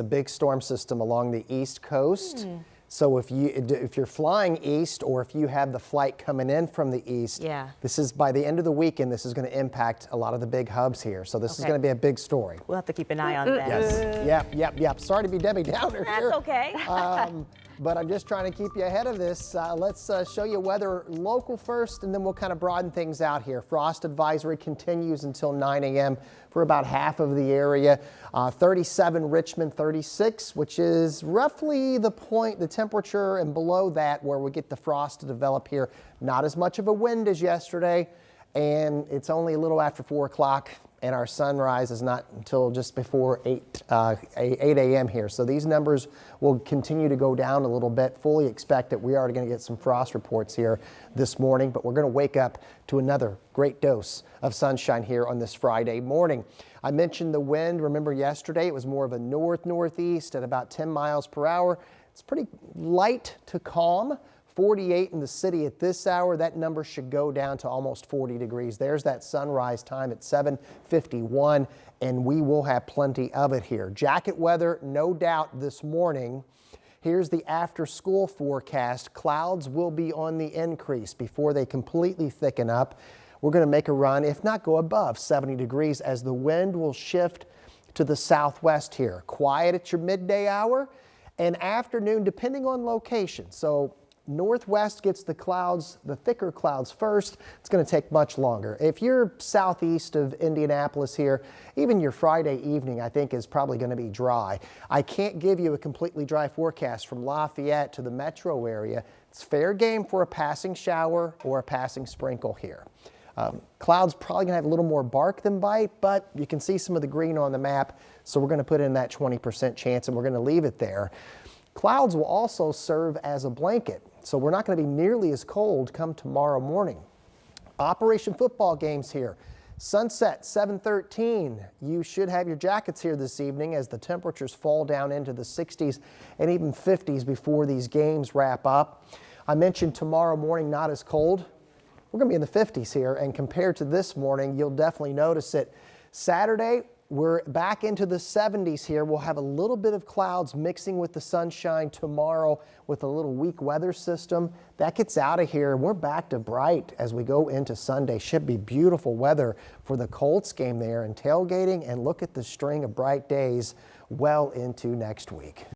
a big storm system along the East Coast. So if you're flying east, or if you have the flight coming in from the east, this is by the end of the weekend, this is going to impact a lot of the big hubs here. So this is going to be a big story. We'll have to keep an eye on that. Yes. Yep. Sorry to be Debbie Downer here. That's okay. But I'm just trying to keep you ahead of this. Let's show you weather local first, and then we'll kind of broaden things out here. Frost advisory continues until 9 a.m. for about half of the area. 37 Richmond, 36, which is roughly the temperature, and below that where we get the frost to develop here. Not as much of a wind as yesterday, and it's only a little after 4 o'clock. And our sunrise is not until just before 8 a.m. here. So these numbers will continue to go down a little bit. Fully expect that we are going to get some frost reports here this morning, but we're going to wake up to another great dose of sunshine here on this Friday morning. I mentioned the wind. Remember yesterday it was more of a northeast at about 10 miles per hour. It's pretty light to calm. 48 in the city at this hour. That number should go down to almost 40 degrees. There's that sunrise time at 7:51, and we will have plenty of it here. Jacket weather, no doubt this morning. Here's the after school forecast. Clouds will be on the increase before they completely thicken up. We're going to make a run, if not go above 70 degrees, as the wind will shift to the southwest here. Quiet at your midday hour and afternoon, depending on location. So northwest gets the clouds, the thicker clouds first. It's going to take much longer. If you're southeast of Indianapolis here, even your Friday evening, I think, is probably going to be dry. I can't give you a completely dry forecast from Lafayette to the metro area. It's fair game for a passing shower or a passing sprinkle here. Clouds probably going to have a little more bark than bite, but you can see some of the green on the map, so we're going to put in that 20% chance, and we're going to leave it there. Clouds will also serve as a blanket, so we're not going to be nearly as cold come tomorrow morning. Operation football games here. Sunset 7:13. You should have your jackets here this evening as the temperatures fall down into the 60s and even 50s before these games wrap up. I mentioned tomorrow morning not as cold. We're going to be in the 50s here, and compared to this morning, you'll definitely notice it. Saturday, we're back into the 70s here. We'll have a little bit of clouds mixing with the sunshine tomorrow with a little weak weather system. That gets out of here. We're back to bright as we go into Sunday. Should be beautiful weather for the Colts game there and tailgating, and look at the string of bright days well into next week.